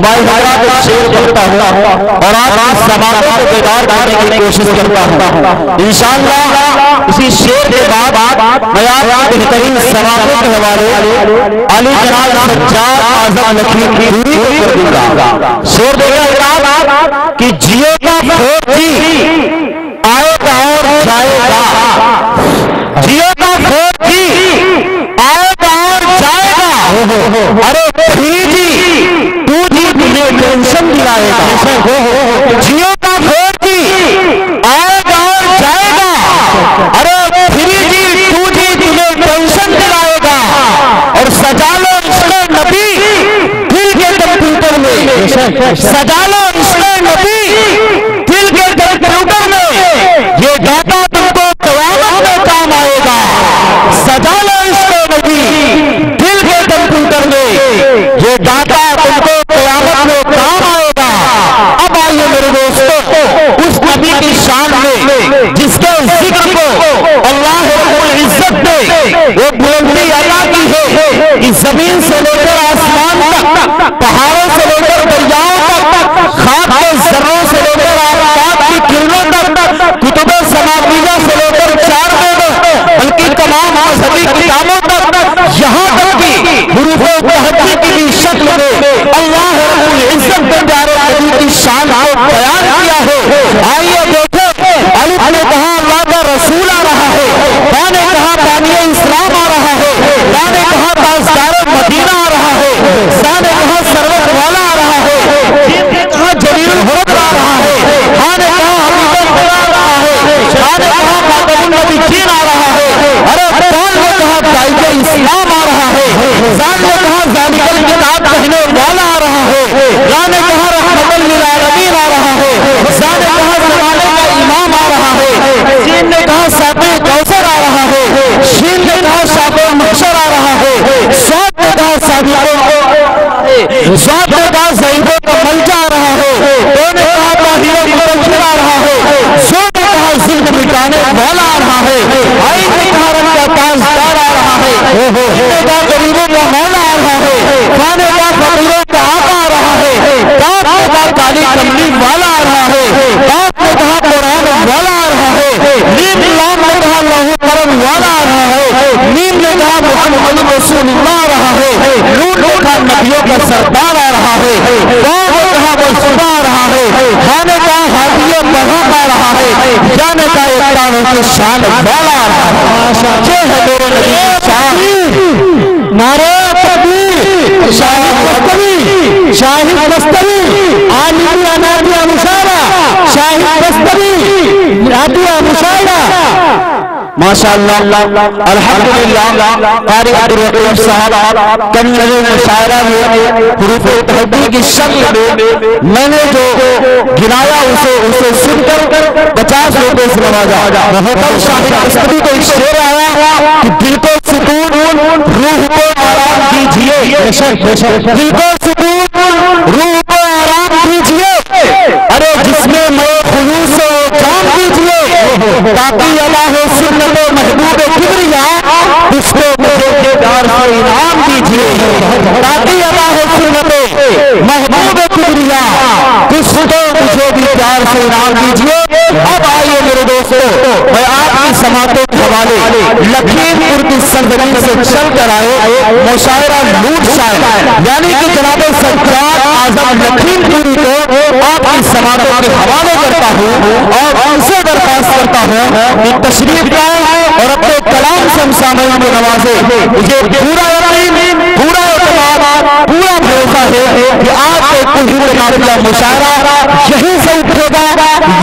भाई हजरात शेर करता हूँ और आप समातों को बेदार करने की कोशिश करता हूँ इंशाअल्लाह। इसी शेर के बाद मैं आपको बेहतरीन समातों के हवाले अली जनाब सज्जाद आजम लखीमपुरी को कर दूंगा। शेर देगा कि जियो का 4G आएगा और जाएगा, जियो का 4G आएगा और जाएगा, अरे 3G 2G तुम्हें टेंशन दिलाएगा। जियो का 4G आएगा और जाएगा, अरे 3G 2G तुम्हें टेंशन दिलाएगा। और सजा लो इसको नबी दिल के कंप्यूटर में, सजा लो इसको नबी दिल के कंप्यूटर में, ये डाटा तुमको क़यामत में काम आएगा। सजा लो इसको नबी दिल के कंप्यूटर में, ये डाटा तुमको क़यामत में काम आएगा। अब आइए मेरे दोस्तों उस नबी की शान में जिसके जिक्र को अल्लाह रब्बुल इज्जत ने वो बुलंदी अता की है कि जमीन से लेकर आसमान तक, पहाड़ों से लेकर दरियाओं तक, खाक के जर्रों से लेकर आफताब की किरणों तक, कुतुबे समातीजा से लेकर 4 वेदों बल्कि तमाम मजहबी किताबों तक, यहाँ तक कि हुरूफ तहज्जुद की भी शक्ल में अल्लाह रब्बुल इज्जत ने प्यारे नबी की शान को बयान किया है। आइए देखो, अली ने कहा अल्लाह का रसूल आ रहा है, बा ने कहा बानी इस्लाम आ रहा है, ला ने कहा ताजदार मदीना आ रहा है, सा ने कहा सरवत वाला आ रहा है, जीन ने कहा जलील हुद आ रहा है, हा ने कहा हबीबुल खुदा आ रहा है, शा ने कहा खातमुन नबिय्यीन आ रहा है, अरे दाल ने कहा दाइए इस्लाम आ रहा है, जान ने कहा ज़ालिकल किताब कहने वाला आ रहा है, ला ने कहा रहमतुल लिल आलमीन आ रहा है, सा ने कहा ज़माने का इमाम आ रहा है, सीन ने कहा साक़ी कौसर आ रहा है, शीन ने कहा शाफ़े महशर आ रहा है, साद ने कहा साबिक़ों को, साद ने कहा ज़ईफ़ों का मलजा आ रहा है, दो ने कहा ताहिरों को मुबश्शिर आ रहा है, सो ने कहा ज़ुल्म मिटाने वाला आ रहा है, आइन ने कहा रब का ताजदार आ रहा है, ने कहा गरीबों का मौला आ रहा है, खाने का फकीरों का आका आ रहा है, काफ ने कहा काली कमली वाला आ रहा है, काफ ने कहा कुरान वाला आ रहा है, नीम लाम ने कहा लहू करम वाला आ रहा है, नीम ने कहा मुहम्मद रसूलुल्लाह आ रहा है, नून ने कहा नबियों का सरदार आ रहा है, वाव ने कहा मुस्तफा आ रहा है, हा ने कहा हादिये बहाक आ रहा है, या ने कहा इक्राम की शान वाला आ रहा है। ये है मेरे नबी की शान। नारे तकबीर, शाहिद मस्तवी, शाहिद मस्तवी, आलिमी अनादिया मुशारा, शाहिद मस्तवी, नादिया मुशारा, माशाअल्लाह अल्हम्दुलिल्लाह। कारी अब्दुल रहीम साहब कम नज़र मुशायरा में हुरूफ तहज्जुद की शक्ल में मैंने जो गिनाया उसे सुनकर 50 रुपए से नवाजा। मोहतरम शाहिद मस्तवी को एक शेर आया कि दिल को सुकून रूह को आराम दीजिए, दिल को सुकून रूह को आराम दीजिए, अरे जिसमें मैं खुलूस से जान दीजिए, ताकि अल्लाह सुन्नत महबूब किबरिया उसको मुझे प्यार से इनाम दीजिए, ताकि अल्लाह सुन्नत महबूब किबरिया उसको मुझे भी प्यार से इनाम दीजिए। अब आइए मेरे दोस्तों, मैं आपकी समातों के हवाले लखीमपुर की सरजमीन से चल कर आए मुशायरा लूट शायर यानी कि जनाब सज्जाद आजम लखीमपुरी को आपकी समातों के हवाले करता हूँ और उनसे दरख्वास्त करता हूँ कि तशरीफ लाए और अपने कलाम से हम सामने को नवाजे। मुझे पूरा यकीन, पूरा एतमाद, पूरा भरोसा है कि आपको कुल मामला मुशायरा यहीं से उठेगा,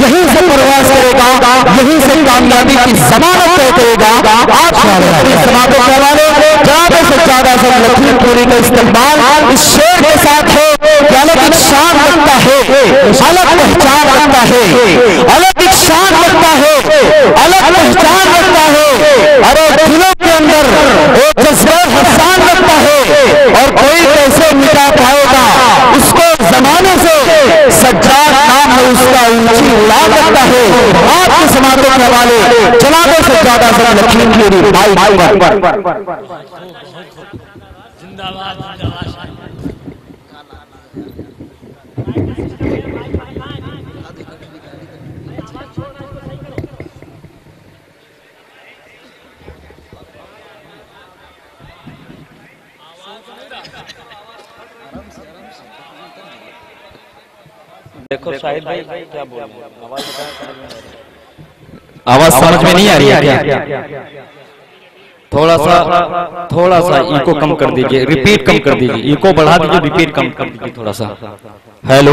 यहीं से प्रवास करेगा, यहीं से कामयाबी की जमानत तय करेगा। आप समातों के हवाले जनाब सज्जाद आजम लखीमपुरी का इस्तेमाल इस शेर के साथ है कि अलग एक शान रखता है, अलग पहचान रखता है, अलग एक शान रखता है, अलग पहचान रखता है, अरे दिलों के अंदर एक जज्बा हसान रखता है और कोई कैसे मिटा पाएगा उसको जमाने से। सज्जाद नाम है उसका, ऊंची उड़ान रखता है। आपके समातों के हवाले जनाब सज्जाद आजम लखीमपुरी भाई। जिंदाबाद। देखो शाहिद भाई क्या बोल रहे हैं, आवाज समझ में नहीं आ रही है क्या? थोड़ा सा इको कम कर दीजिए, रिपीट कम कर दीजिए, इको बढ़ा दीजिए, रिपीट कम कर दीजिए थोड़ा सा। हेलो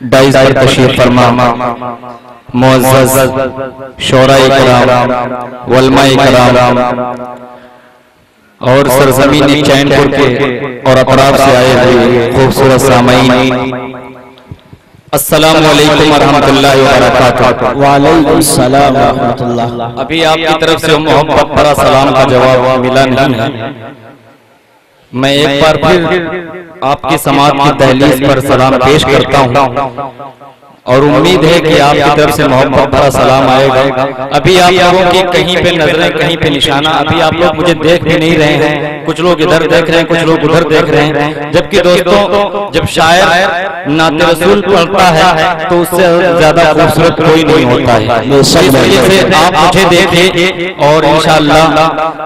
डाइस पर तशरीफ फरमा मुअज़्ज़ज़ शोराए किराम वलमाए किराम और सरजमीन चैनपुर के और अतराफ से आए हुए खूबसूरत सामईन, अस्सलामु अलैकुम वरहमतुल्लाहि वबरकातुहू। वालेकुम सलाम वरहमतुल्लाह। अभी आपकी तरफ से मोहब्बत भरा सलाम का जवाब मिला नहीं है। मैं एक बार फिर आपकी समाज की दहलीज पर सलाम पेश करता हूँ और उम्मीद है कि आपकी तरफ से मोहब्बत भरा सलाम आएगा। अभी आप लोगों की कहीं पे नजरें, कहीं पे निशाना, अभी आप लोग मुझे देख भी नहीं रहे हैं, कुछ लोग इधर देख रहे हैं, कुछ लोग उधर देख रहे हैं। जबकि दोस्तों, जब शायर नाते रसूल पढ़ता है तो उससे ज्यादा खूबसूरत कोई नहीं होता है। इस वजह से आप मुझे देखिए और इंशाअल्लाह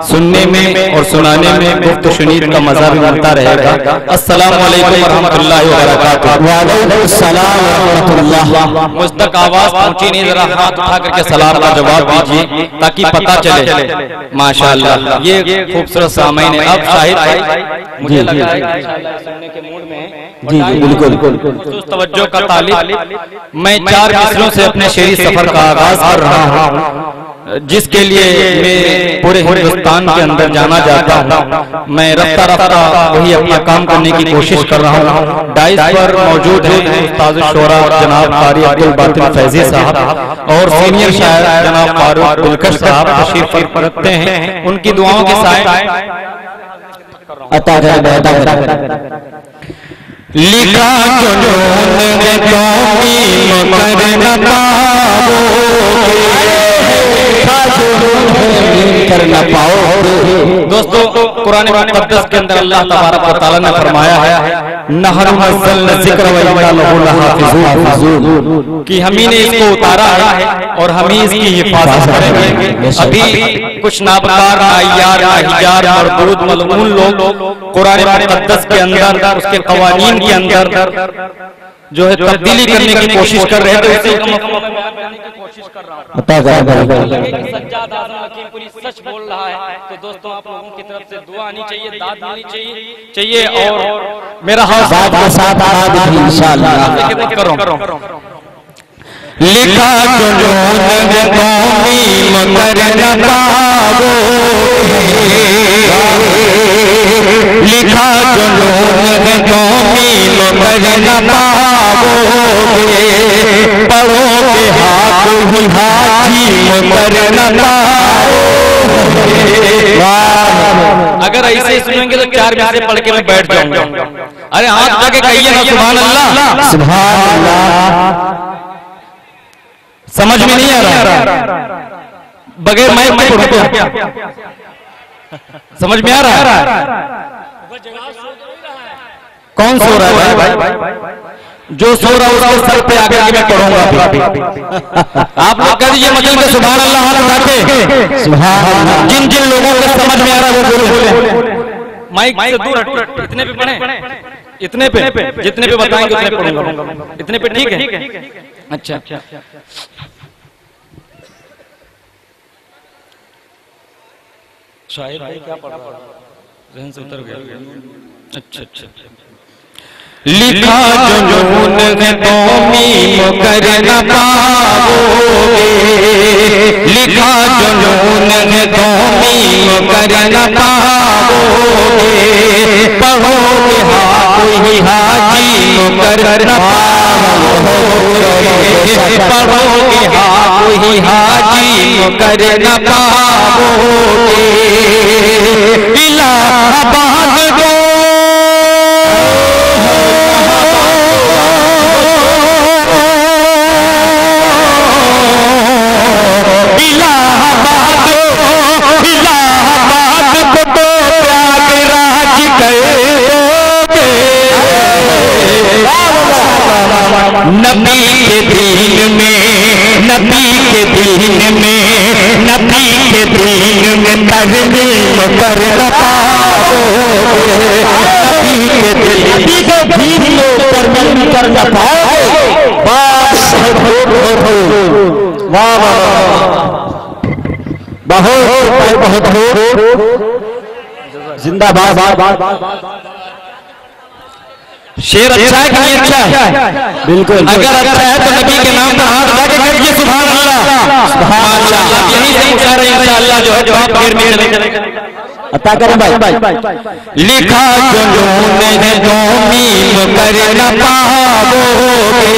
सुनने में और सुनाने में गुफ्त शुनीद का मजा भी बनता रहेगा। अस्सलामु अलैकुम वरहमतुल्लाहि वबरकातुहू। वालेकुम सलाम वरहमतुल्लाह। मुझ तक आवाज पहुंची नहीं, जरा हाथ उठा करके सलाम का जवाब दीजिए ताकि पता चले। माशाअल्लाह, ये खूबसूरत सामईन है। अब शाहिद भाई मुझे लगा है कि इंशाअल्लाह सुनने के मूड में हैं। जी बिल्कुल। तो तवज्जो का तालिब, मैं 4 मिसरों से अपने शेरी सफर का आगाज कर रहा हूँ, जिसके लिए मैं पूरे हिंदुस्तान के अंदर जाना चाहता हूँ। मैं रफ्ता रफ्ता वही अपना काम करने की कोशिश कर रहा हूँ। डाइस पर मौजूद हैं उस्ताद शोरा जनाब कारी अब्दुल बातिन फैजी साहब और सीनियर शायर जनाब फारूक दिलकश साहब तशरीफ रखते हैं। उनकी दुआओं के साए अता लिखा कर न पाओगे। दोस्तों, कुरान मुक़द्दस के अंदर अल्लाह तबारक व तआला ने फरमाया है नहनु नज़्ज़लना ज़िक्र व इन्ना लहू लहाफ़िज़ून, कि हम ही ने इसको उतारा है और हम ही इसकी हिफाजत करेंगे। अभी कुछ नाबकार, नायार, नाहिजार, मरदूद, मलऊन लोग कुरान मुक़द्दस के अंदर उसके कवानीन के अंदर जो है तब्दीली करने की कोशिश कर रहे थे। सज्जाद आज़म लखीमपुरी सच बोल रहा है। तो दोस्तों, आप लोगों की तरफ से दुआ आनी चाहिए, दाद मिलनी चाहिए और मेरा हौसला के साथ इंशाअल्लाह लिखा लिखा पढ़ोगे हाथ अगर ऐसे सुनेंगे तो 4 बजे पढ़ के मैं बैठ जाऊंगा। अरे हाथ जाके कहिए ना सुभान अल्लाह, सुभान अल्लाह। समझ में नहीं आ रहा, बगैर मैं पढ़ूं समझ में आ रहा है? कौन सो रहा है भाई? जो सो रहा है उसके सर पे आकर के मैं पढ़ूंगा। आप लोग कह दीजिए मजल में सुभान अल्लाह हाथ उठा के सुभान अल्लाह। जिन जिन लोगों को समझ में आ रहा है वो बोले। माइक से दूर हट, इतने पे पढ़े, इतने पे जितने पे बताएंगे उतने पढ़ूंगा। इतने पे ठीक है? अच्छा, शायद क्या पढ़ रहा है, जहन से उतर गया। अच्छा, लिखा जुनून कौमी कर न पाओगे, लिखा जुनून कौमी कर न पाओगे, पढ़ोगे हाजी कर न पाओगे, पढ़ोगे हाजी कर न पाओगे। इलाहाबाद गो इलाहाबाद को तो प्रयागराज गए नबी के दीन में, नबी के दीन में, नबी के दीन में तरमीम कर पाओगे, नबी के दीन में तरमीम कर पाओगे। वाह वाह बहुत जिंदाबाद। शेर अच्छा है कि नहीं अच्छा है? बिल्कुल। अगर अच्छा है तो नबी के नाम पर हाथ लगा के करिए सुभान अल्लाह, सुभान अल्लाह। यही से इंशाअल्लाह इंशाअल्लाह जो है जवाब देर में चलेगा। अता करें भाई। लिखा जुनून है जो मीम कर न पाओगे,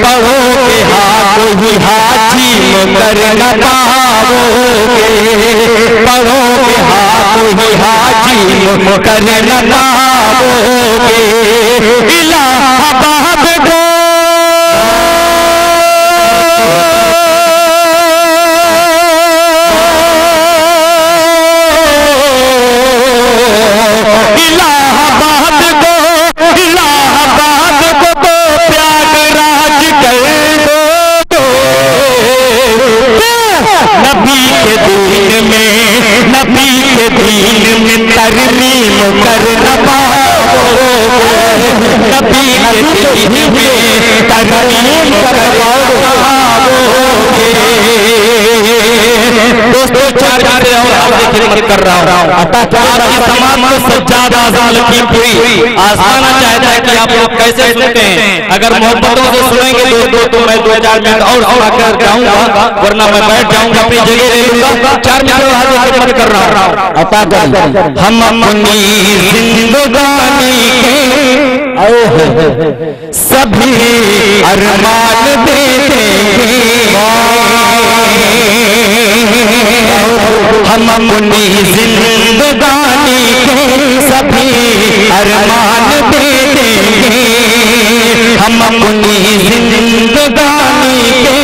पढ़ोगे हाथ ही हाथीम कर न पाओगे, पढ़ोगे हाथ ही हाथीम कर न पाओगे। इलाहाबाद को तरमीम कर न पाओगे, नबी के दीन में तरमीम कर पाओगे। दोस्तों चार गाने और आपकी खिदमत कर रहा हूँ। अता आपकी तमाम सज्जाद आज़ाद की पूरी आज़माना चाहता है कि आप लोग कैसे सुनते हैं। अगर मोहब्बतों से सुनेंगे दोस्तों तो मैं 2-4 मिनट और सुना कर जाऊंगा, वरना मैं बैठ जाऊंगा, अपनी जगह ले लूंगा। 4 मिनट और आपकी खिदमत कर रहा हूँ। अता हम अपनी जिंदगानी के सभी अरमान दे देंगे, हम अपनी जिंदगानी के सभी अरमान दे देंगे, हम अपनी जिंदगानी के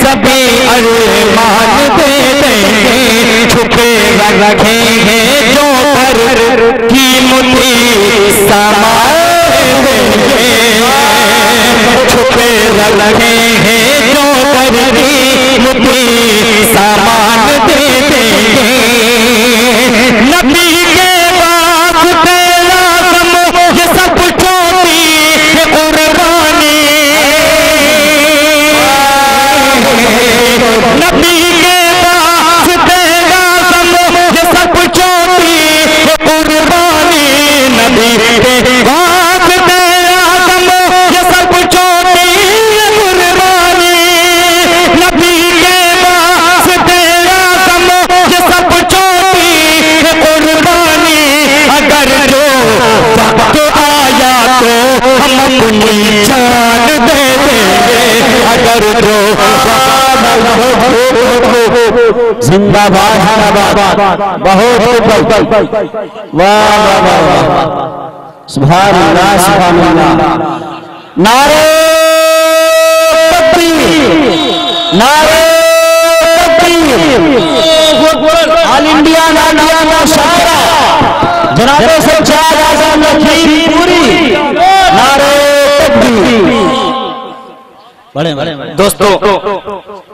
सभी अरमान दे देंगे। छुपे रखेंगे जो कर की मुट्ठी सामान देंगे, छुपे रखेंगे जो कर की मुट्ठी सामान दे देंगे। नबी के वास्ते लाज़िम ये सब छोटी है कुर्बानी, नबी के वास्ते लाज़िम ये सब छोटी है कुर्बानी, नबी के वास्ते लाज़िम ये सब छोटी है कुर्बानी, नबी के वास्ते लाज़िम ये सब छोटी है कुर्बानी। अगर जो वक्त आया तो हम अपनी जान दे देंगे, अगर जो जिंदाबाद बहुत वाह वाह वाह सुभान अल्लाह सुभान अल्लाह। नारे तकबीर, नारे तकबीर। ऑल इंडिया नारिया मुशायरा जनाब सज्जाद आज़म लखीमपुरी, नारे तकबीर। दोस्तों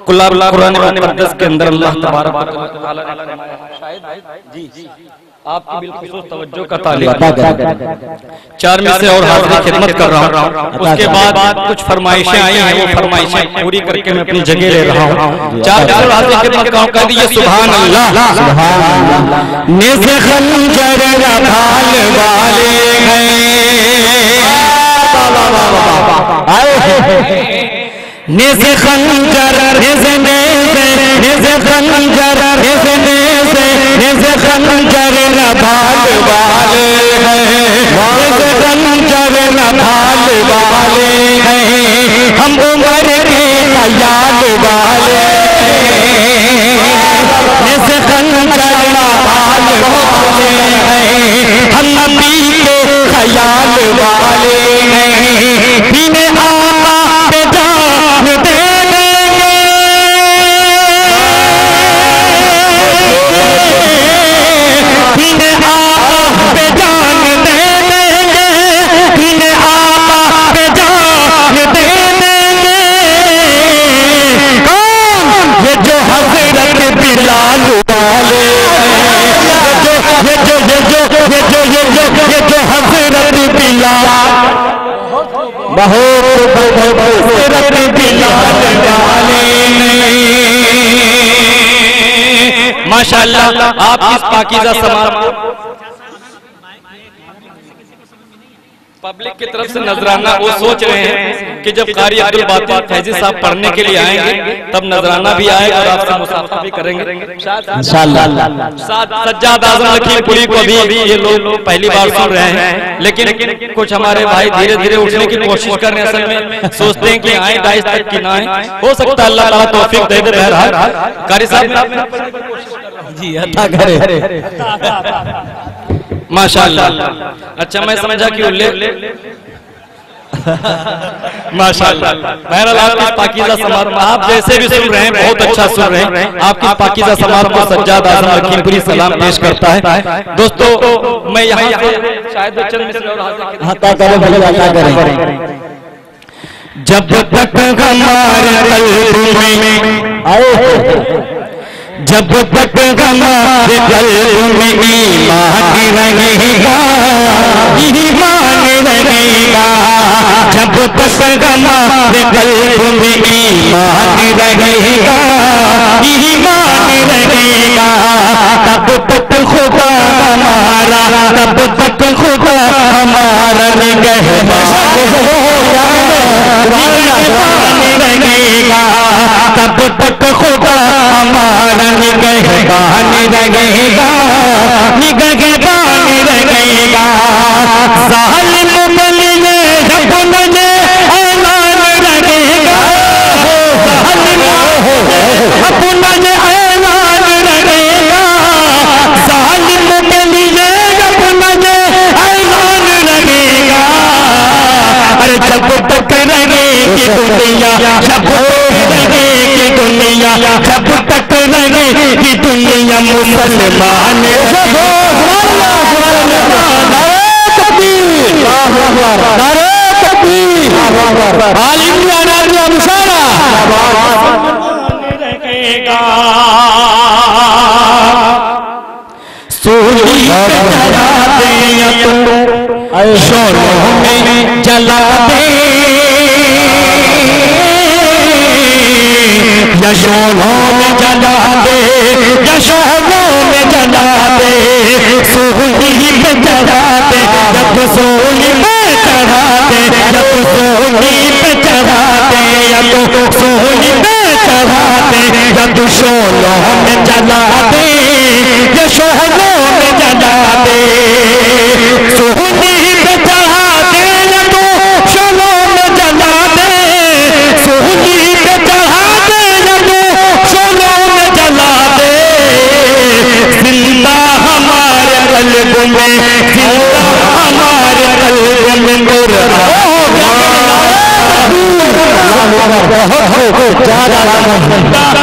कुरान मुक़द्दस के अंदर अल्लाह तबारक व तआला ने जी आपकी बिल्कुल तवज्जो का तालिब 4 में से और हाज़िर खिदमत कर रहा हूँ। उसके बाद कुछ फरमाइशें आई हैं, वो फरमाइशें पूरी करके मैं अपनी जगह ले रहा हूँ। 4 हाज़िर खिदमत कर दीजिए सुभान अल्लाह, सुभान अल्लाह। निज़ खंजर ढाल वाले हैं, निज़ खंजर निज़ खंजर निज़ खंजर ढाल वाले हैं, निज़ खंजर ढाल वाले हैं, हम उमर के ख्याल वाले निज़ खंजर ढाल वाले हैं, हम नबी के ख्याल वाले हैं। बिने आका पे जान दे देंगे, बिने आका पे जान दे देंगे, बिने आका माशाअल्लाह आप इस पाकीज़ा समाज पब्लिक की तरफ से नजराना वो सोच रहे हैं कि जब कारी अब्दुल बातिल फैजी साहब पढ़ने के लिए आएंगे तब नजराना भी आएगा और आपसे मुसाफा भी करेंगे इंशाअल्लाह। सज्जाद आजम लखीमपुरी को भी ये लोग पहली बार सुन रहे हैं, लेकिन कुछ हमारे भाई धीरे धीरे उठने की कोशिश कर रहे हैं। असल में सोचते हैं कि आए दाइश तक की ना आए, हो सकता है अल्लाह ताला तौफीक दे दे। बहरहाल कारी साहब जी अता करे माशाअल्लाह। अच्छा मैं समझा कि माशाअल्लाह। बहरहाल आपकी पाकीज़ा समारोह आप जैसे भी सुन रहे हैं बहुत अच्छा सुन रहे हैं। आपकी पाकीज़ा समारोह को सज्जाद आजम लखीमपुरी सलाम पेश करता है। दोस्तों मैं यहाँ शायद जब तक हमारे जब तक हमारे कल्ब में ईमान रहेगा, ईमान रहेगा। जब तक हमारे कल्ब में ईमान रहेगा, ईमान रहेगा। तब तक खुदा हमारा, तब तक खुदा हमारा निगहबान रहेगा। तब तक खुदा हमारा निगहबान रहेगा, निगहबान रहेगा। ज़ालिम बलिए जब मुझे ऐलान रहेगा, ज़ालिम अपना ये ऐलान रहेगा। ज़ालिम बलिए जब मुझे ऐलान रहेगा। अरे जब तक रहेगी दुनिया, जब रहेगी दुनिया, जब तक रहेगी दुनिया मुसलमान शोरों में जला दे, यशोरों में जला दे, यशोरों में जला दे। सोनी पे चढ़ा दे, जब सोनी पे चढ़ा दे, जब सोनी पे चढ़ा दे, जब सोनी पे चढ़ा दे। जब शोरों में जला दे, यशोरों में जला दे। सोनी पे चढ़ा दे, जब शोरों में जला दे। सोनी पे चढ़ा दे, जब शोरों में जला दे। जिंदा हमारे कल्ब में, जिंदा हमारे कल्ब में कुरान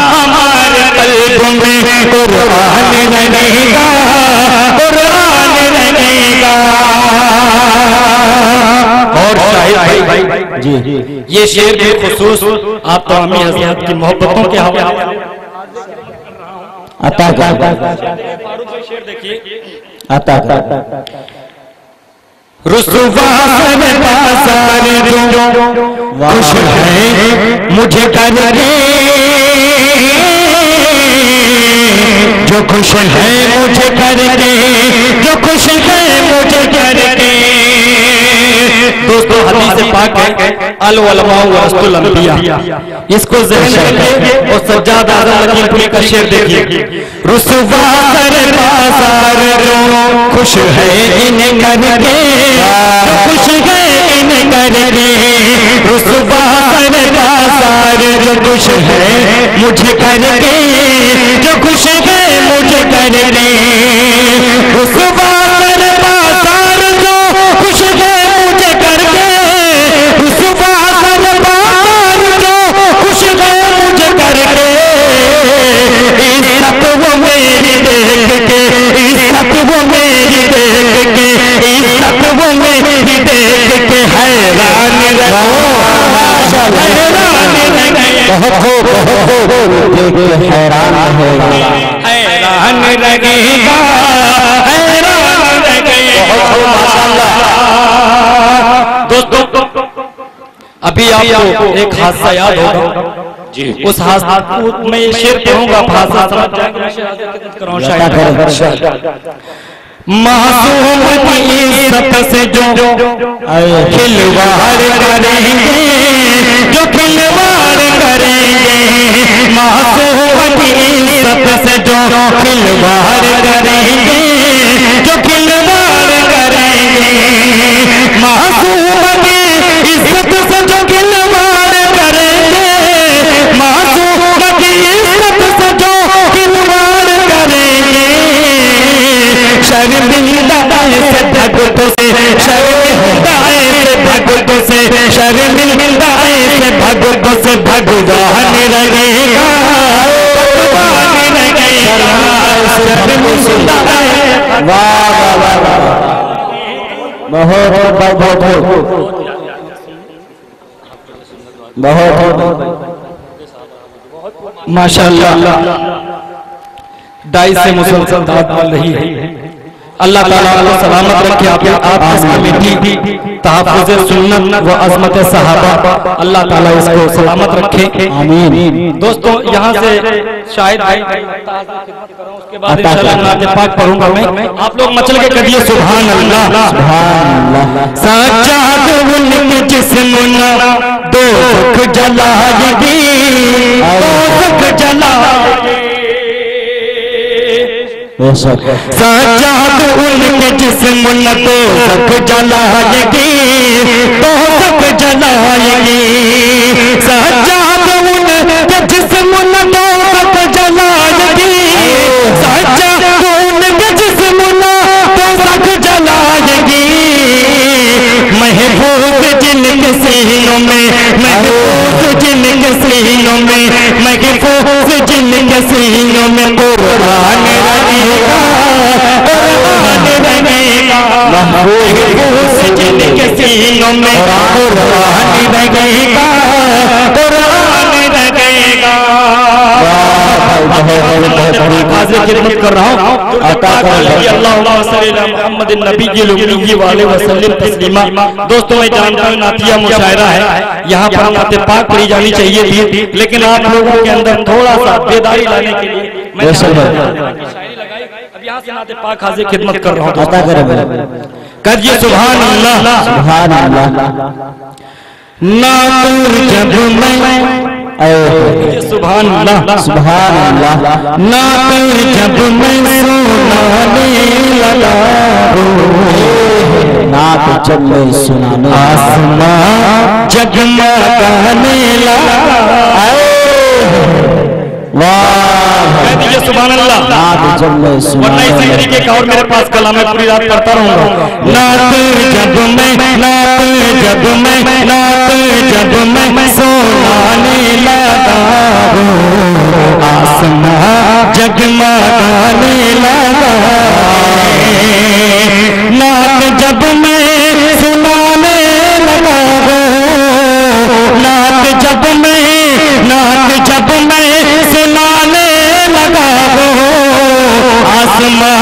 हमारे कल्ब में कुरान रहेगा, कुरान रहेगा। और भाई जी ये शेर के खुसूस आप तमामी हज़रात की मोहब्बतों के हवाले अता फारूक भाई शेर देखिए अता रुसवा से बाज़ार जो खुश है मुझे करके, जो खुश है मुझे करके, जो खुश है मुझे करके। दोस्तों हदीस पाक है अल उलमा वरसतुल अंबिया, इसको ज़हन रखिए और सज्जाद आज़म लखीमपुरी का शेर देखिए। रुसवा कर बाज़ार जो खुश है इन करके, जो खुश है इन करके। रुसवा कर बाज़ार जो खुश है मुझे करके, जो खुश है मुझे करके। रुसवा कर बाज़ार जो खुश है मुझे करके, रुसवा कर बाज़ार जो खुश है मुझे करके। इज़्ज़त वो मेरी देख के, इज़्ज़त वो मेरी देख के, इज़्ज़त वो मेरी देख के हैरान रहो, हैरान रहेगा, हैरान रहेगा, हैरान रहेगा, हैरान रहेगा। दोस्तों अभी आपको एक हादसा याद होगा जी, उस हादसा में ये शेर पढ़ूंगा, हादसा समझ जाएंगे। मासूम की इज्जत से जो खिलवाड़ करेंगे, जो खिलवाड़ करेंगे, मासूम की इज्जत से जो खिलवाड़ करेंगे, जो खिलवाड़ करेंगे, मासूम की इज्जत से जो खिलवाड़ करेंगे, मासूम की इज्जत से जो खिलवाड़ करेंगे, शर्मिंदा से भगतों से, शर्मिंदा से भगतों से, शर्मिंदा से भगतों से भगवान लगेगा, भगवान लगेगा, शर्मिंदा है। वाह वाह वाह, बहुत बहुत बहुत बहुत माशाअल्लाह। दाई से मुसलसल दाद मिल रही है। अल्लाह ताला को सलामत रखे, आप इस कमेटी तहफ़्फ़ुज़ सुन्नत व अज़मत सहाबा, अल्लाह ताला इसको सलामत रखे, आमीन। दोस्तों यहाँ से शायद उसके बाद इंशाअल्लाह नाते पाक पढ़ूंगा मैं, आप लोग मचल के करिए सुभान अल्लाह, सुभान अल्लाह। सज्जाद उनके जिस्म ना दोज़ख जलाएगी, दोज़ख जलाएगी, सज्जाद उनके जिस्म न दोज़ख जलाएगी, दोज़ख जलाएगी, सज्जाद उनके जिस्म न दोज़ख जलाएगी, सज्जाद उनके जिस्म न दोज़ख जलाएगी, महफूज जिनके सीनों में, महफूज जिनके सीनों में, महफूज जिनके सीनों में कुरान रहेगा, कुरान रहेगा, महफूज जिनके सीनों में कुरान रहेगा, कुरान रहेगा। हाजिर खिदमत कर रहा हूँ, अल्लाहुम्मा सल्ली अला मुहम्मदिन नबीय्यिल उम्मी व अलैहि वसल्लम तस्लीमा। दोस्तों मैं जानता हूँ नातिया मुशायरा है, यहाँ पर नाते पाक पढ़ी जानी चाहिए थी, लेकिन आप लोगों के अंदर थोड़ा सा बेदारी लाने के लिए मैं शायरी लगाई। अब यहाँ से नाते पाक हाजिर खिदमत कर रहा हूँ। कहिए सुभान अल्लाह, सुभान अल्लाह। नातूर जब मैं सुभान अल्लाह, सुभान अल्लाह। नातूर जब मैं सुनाने लगा, नात जब मैं सुनाने, आसमां जगमगाने लगा, वाह कहिए सुभान अल्लाह। नात जब मैं सुनाने, वरना इसी तरीके का और मेरे पास कलाम है, पूरी रात पढ़ता रहूंगा। नात जब मैं, नात जब मैं, नात जब मैं सुनाने लगा, आसमां जगमगाने लगा, नात जब मैं सुनाने लगा, नात जब मैं, नात जब मैं सुनाने लगा, आसमां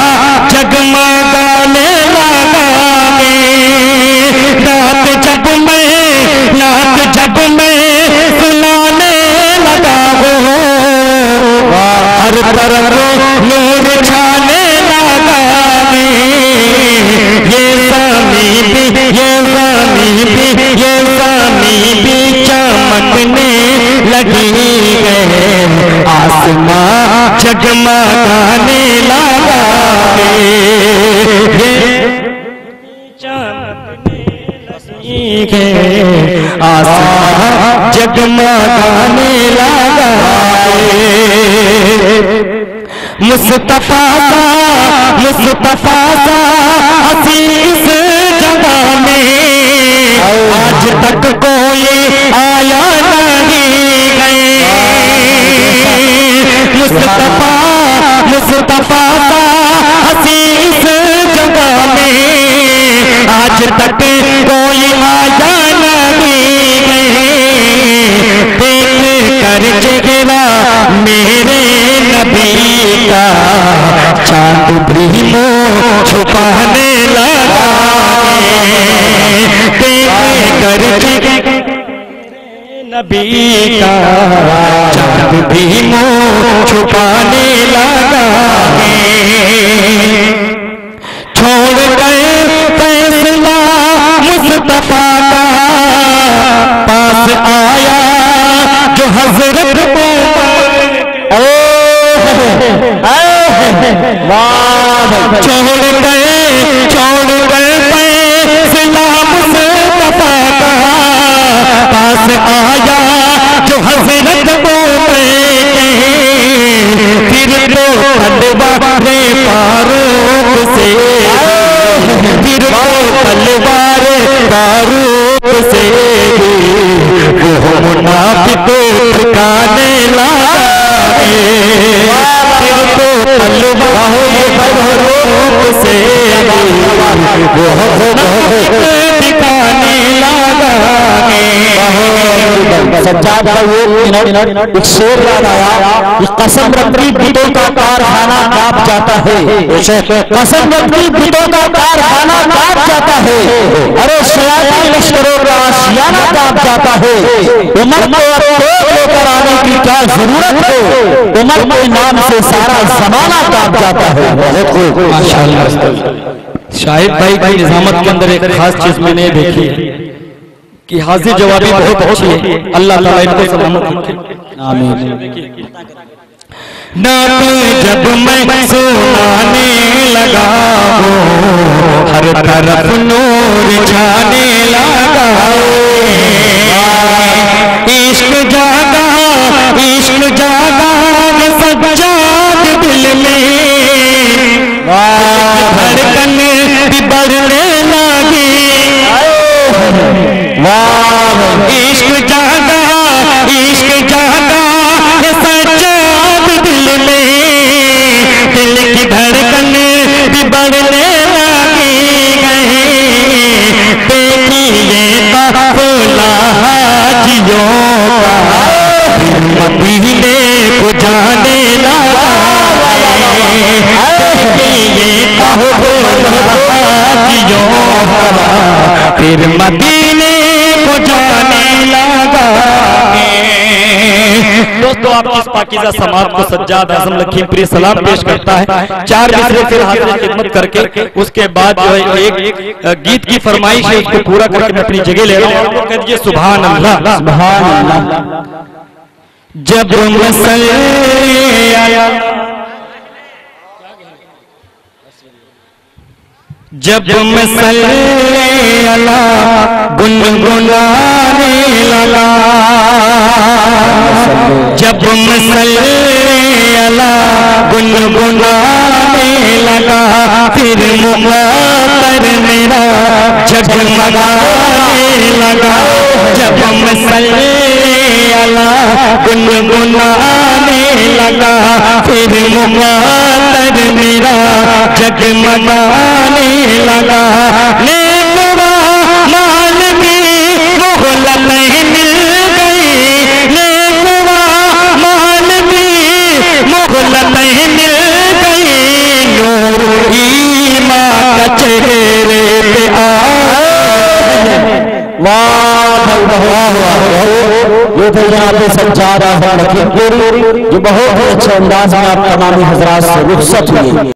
जगमगाने लगा, नात जब मैं, नात जब मैं सुनाने लगा, हर तरफ नूर छाने लगा, ये सामी भी, ये सामी भी, ये सामी भी चमकने लगी है, आसमां जगमगाने लगा, आसमां जगमगाने लगा, मुस्तफा सा, मुस्तफा सा हसी इस जगह में आज तक कोई आया नहीं है, मुस्तफा, मुस्तफा सा हसी इस जगह में आज तक कोई आया नहीं है, देख कर चेहरा मेरे नबी का चांद भी मुँह छुपाने लगा, नबी का चाँद भी मुँह छुपाने लगा छोड़ गए फैसला मुस्तफा का पास आया जो हजरत छोड़ गए फैसला मुस्तफा का पास आया जो हजरत फिर तो तलवारे फारूक से फिर तो तलवारे फारूक से वो मुनाफिक ठिकाने लगा फिर तो तलवारे फारूक से वो मुनाफिक ठिकाने लगा सज्जाद का एक शेर याद आया कि कसम रखी बिटों का कारखाना कांप जाता है कसम रखी बिटों का कारखाना कांप जाता है अरे शयातीन लश्करों का आशियाना कांप जाता है उमर को लेकर आने की क्या जरूरत है उमर के नाम से सारा जमाना कांप जाता है। शाहिद भाई की निजामत के अंदर एक खास चीज मैंने देखी है कि हाजिर जवाबी बहुत अच्छी है। अल्लाह ताला इनको सलामत रखे आमीन। नात जब मैं सुनाने लगा हर तरफ नूर छाने लगा इश्क जागा सज्जाद दिल में धड़कन भी बढ़ने लगी इश्क जागा सज्जाद दिल में दिल की धड़कन भी बढ़ने लगी देखिए काफिला हाजियों का मदीने को जाने लगा देखिए काफिला हाजियों का फिर मदीने को जाने लगा। दोस्तों आप इस पाकीज़ा समाज को सज्जाद आज़म लखीमपुरी सलाम पेश करता है। चार मिसरे फिर हाजिर खिदमत करके उसके बाद जो है एक गीत की फरमाइश है उसको पूरा करके मैं अपनी जगह ले रहा हूँ। कहिए सुभान अल्लाह सुभान अल्लाह। जब मसल्ले अला गुनगुनाने लगा जब मसल्ले अला गुनगुनाने लगा फिर मुक़द्दर मेरा जगमगाने लगा जब मसल्ले अला गुनगुनाने लगा फिर मुक़द्दर मेरा जगमगाने लगा नेकवा माल की मोहलत मिल गई नेकवा माल की मोहलत मिल गई नूर ईमान का चेहरे पे ये तो यहाँ पे सज्जाद आज़म लखीमपुरी जो बहुत ही अच्छे अंदाज में आप तमामी हजरात से रुखसत हुए।